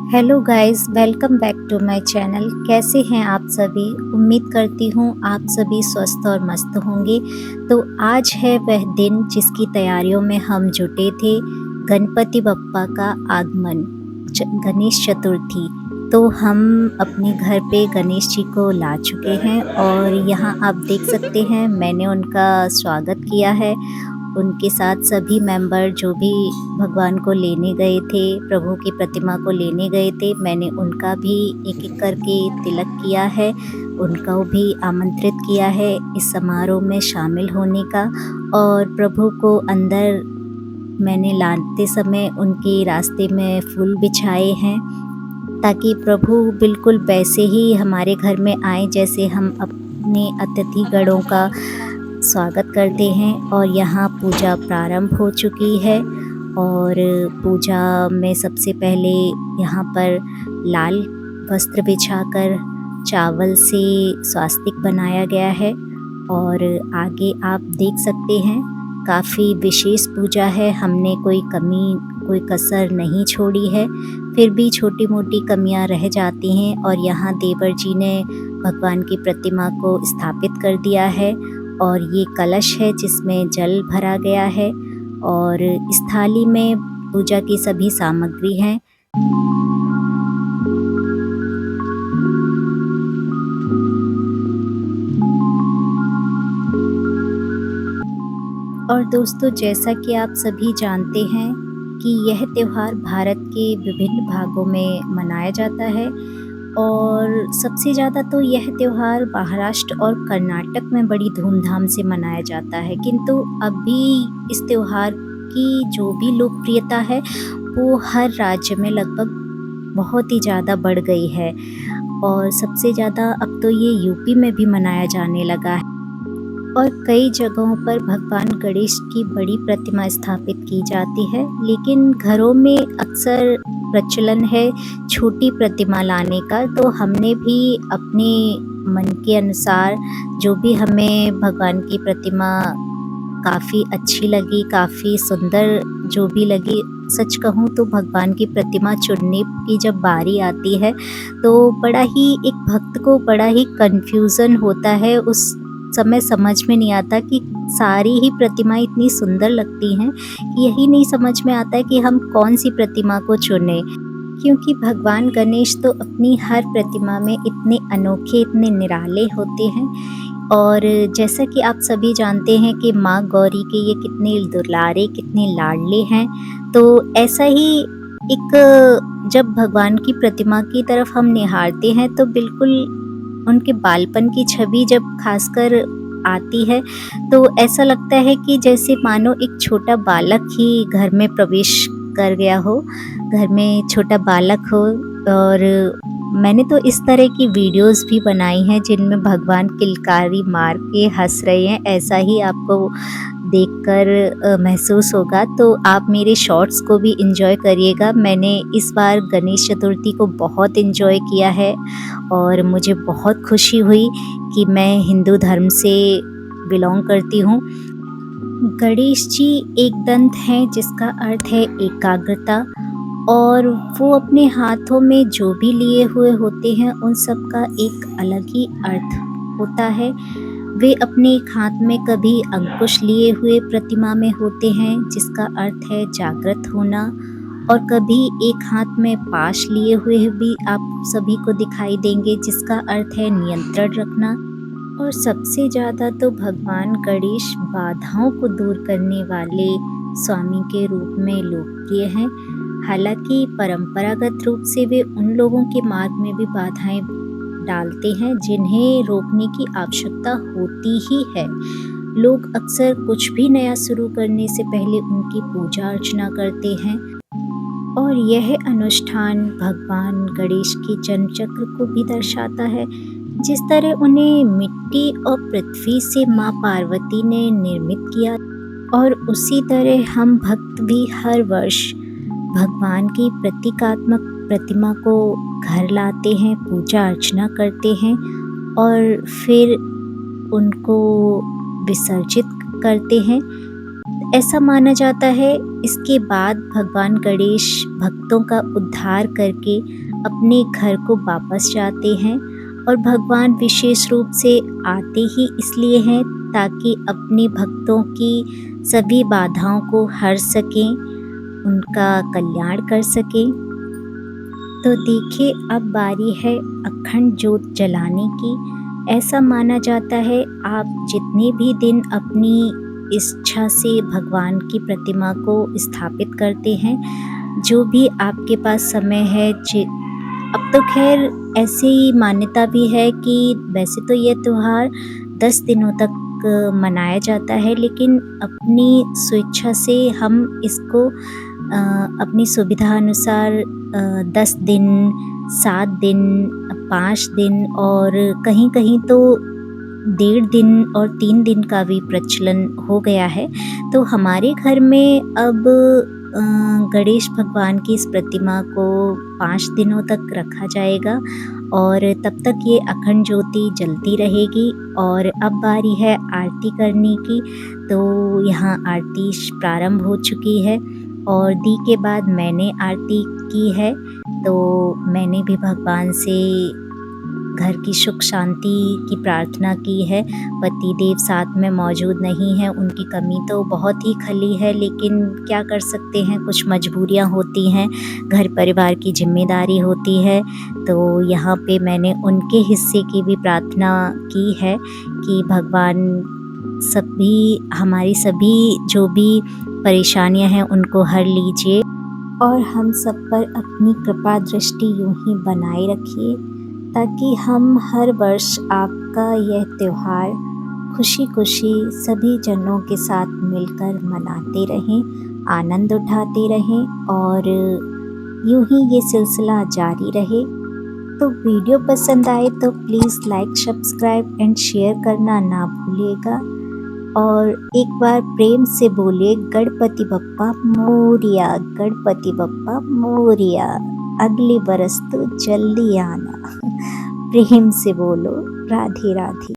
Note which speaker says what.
Speaker 1: Hello guys, welcome back to my channel. कैसे हैं आप सभी? उम्मीद करती हूँ आप सभी स्वस्थ और मस्त होंगे। तो आज है वह दिन जिसकी तैयारियों में हम जुटे थे, गणपति बप्पा का आगमन, गणेश चतुर्थी। तो हम अपने घर पे गणेश जी को ला चुके हैं और यहाँ आप देख सकते हैं मैंने उनका स्वागत किया है। उनके साथ सभी मेंबर जो भी भगवान को लेने गए थे, प्रभु की प्रतिमा को लेने गए थे, मैंने उनका भी एक-एक करके तिलक किया है, उनको भी आमंत्रित किया है इस समारोह में शामिल होने का। और प्रभु को अंदर मैंने लाते समय उनके रास्ते में फूल बिछाए हैं, ताकि प्रभु बिल्कुल वैसे ही हमारे घर में आएँ जैसे हम अपने अतिथिगणों का स्वागत करते हैं। और यहाँ पूजा प्रारंभ हो चुकी है और पूजा में सबसे पहले यहाँ पर लाल वस्त्र बिछाकर चावल से स्वास्तिक बनाया गया है। और आगे आप देख सकते हैं काफ़ी विशेष पूजा है, हमने कोई कमी कोई कसर नहीं छोड़ी है। फिर भी छोटी-मोटी कमियां रह जाती हैं और यहाँ देवर जी ने भगवान की प्रतिमा को स्थापित कर दिया है और ये कलश है जिसमें जल भरा गया है और इस थाली में पूजा की सभी सामग्री हैं। और दोस्तों, जैसा कि आप सभी जानते हैं कि यह त्योहार भारत के विभिन्न भागों में मनाया जाता है और सबसे ज़्यादा तो यह त्योहार महाराष्ट्र और कर्नाटक में बड़ी धूमधाम से मनाया जाता है। किंतु अभी इस त्योहार की जो भी लोकप्रियता है वो हर राज्य में लगभग बहुत ही ज़्यादा बढ़ गई है और सबसे ज़्यादा अब तो ये यूपी में भी मनाया जाने लगा है। और कई जगहों पर भगवान गणेश की बड़ी प्रतिमा स्थापित की जाती है, लेकिन घरों में अक्सर प्रचलन है छोटी प्रतिमा लाने का। तो हमने भी अपने मन के अनुसार जो भी हमें भगवान की प्रतिमा काफ़ी अच्छी लगी, काफ़ी सुंदर जो भी लगी, सच कहूँ तो भगवान की प्रतिमा चुनने की जब बारी आती है तो बड़ा ही एक भक्त को बड़ा ही कन्फ्यूज़न होता है। उस समय समझ में नहीं आता कि सारी ही प्रतिमाएँ इतनी सुंदर लगती हैं कि यही नहीं समझ में आता है कि हम कौन-सी प्रतिमा को चुनें। क्योंकि भगवान गणेश तो अपनी हर प्रतिमा में इतने अनोखे, इतने निराले होते हैं। और जैसा कि आप सभी जानते हैं कि माँ गौरी के ये कितने दुलारे, कितने लाडले हैं। तो ऐसा ही एक जब भगवान की प्रतिमा की तरफ हम निहारते हैं तो बिल्कुल उनके बालपन की छवि जब खासकर आती है तो ऐसा लगता है कि जैसे मानो एक छोटा बालक ही घर में प्रवेश कर गया हो, घर में छोटा बालक हो। और मैंने तो इस तरह की वीडियोस भी बनाई हैं जिनमें भगवान किलकारी मार के हंस रहे हैं, ऐसा ही आपको देखकर महसूस होगा। तो आप मेरे शॉर्ट्स को भी एंजॉय करिएगा। मैंने इस बार गणेश चतुर्थी को बहुत एंजॉय किया है और मुझे बहुत खुशी हुई कि मैं हिंदू धर्म से बिलोंग करती हूँ। गणेश जी एक दंत हैं जिसका अर्थ है एकाग्रता, और वो अपने हाथों में जो भी लिए हुए होते हैं उन सब का एक अलग ही अर्थ होता है। वे अपने एक हाथ में कभी अंकुश लिए हुए प्रतिमा में होते हैं जिसका अर्थ है जागृत होना, और कभी एक हाथ में पाश लिए हुए भी आप सभी को दिखाई देंगे जिसका अर्थ है नियंत्रण रखना। और सबसे ज़्यादा तो भगवान गणेश बाधाओं को दूर करने वाले स्वामी के रूप में लोकप्रिय हैं। हालांकि परंपरागत रूप से वे उन लोगों के मार्ग में भी बाधाएं डालते हैं जिन्हें रोकने की आवश्यकता होती ही है। लोग अक्सर कुछ भी नया शुरू करने से पहले उनकी पूजा अर्चना करते हैं और यह अनुष्ठान भगवान गणेश के जन्म चक्र को भी दर्शाता है। जिस तरह उन्हें मिट्टी और पृथ्वी से माँ पार्वती ने निर्मित किया, और उसी तरह हम भक्त भी हर वर्ष भगवान की प्रतीकात्मक प्रतिमा को घर लाते हैं, पूजा अर्चना करते हैं और फिर उनको विसर्जित करते हैं। ऐसा माना जाता है इसके बाद भगवान गणेश भक्तों का उद्धार करके अपने घर को वापस जाते हैं और भगवान विशेष रूप से आते ही इसलिए हैं ताकि अपने भक्तों की सभी बाधाओं को हर सकें, उनका कल्याण कर सकें। तो देखिए अब बारी है अखंड ज्योत जलाने की। ऐसा माना जाता है आप जितने भी दिन अपनी इच्छा से भगवान की प्रतिमा को स्थापित करते हैं, जो भी आपके पास समय है, अब तो खैर ऐसी मान्यता भी है कि वैसे तो ये त्योहार 10 दिनों तक मनाया जाता है, लेकिन अपनी स्वेच्छा से हम इसको अपनी सुविधा अनुसार 10 दिन, 7 दिन, 5 दिन और कहीं-कहीं तो 1.5 दिन और 3 दिन का भी प्रचलन हो गया है। तो हमारे घर में अब गणेश भगवान की इस प्रतिमा को 5 दिनों तक रखा जाएगा और तब तक ये अखंड ज्योति जलती रहेगी। और अब बारी है आरती करने की। तो यहाँ आरती प्रारंभ हो चुकी है और दी के बाद मैंने आरती की है। तो मैंने भी भगवान से घर की सुख शांति की प्रार्थना की है। पतिदेव साथ में मौजूद नहीं हैं, उनकी कमी तो बहुत ही खली है, लेकिन क्या कर सकते हैं, कुछ मजबूरियां होती हैं, घर परिवार की जिम्मेदारी होती है। तो यहाँ पे मैंने उनके हिस्से की भी प्रार्थना की है कि भगवान हमारी सभी जो भी परेशानियां हैं उनको हर लीजिए और हम सब पर अपनी कृपा दृष्टि यूं ही बनाए रखिए, ताकि हम हर वर्ष आपका यह त्योहार खुशी खुशी सभी जनों के साथ मिलकर मनाते रहें, आनंद उठाते रहें और यूं ही ये सिलसिला जारी रहे। तो वीडियो पसंद आए तो please like, subscribe and share करना ना भूलिएगा और एक बार प्रेम से बोलिए गणपति बप्पा मोरिया, गणपति बप्पा मोरिया, अगले बरस तो जल्दी आना। प्रेम से बोलो राधे राधे।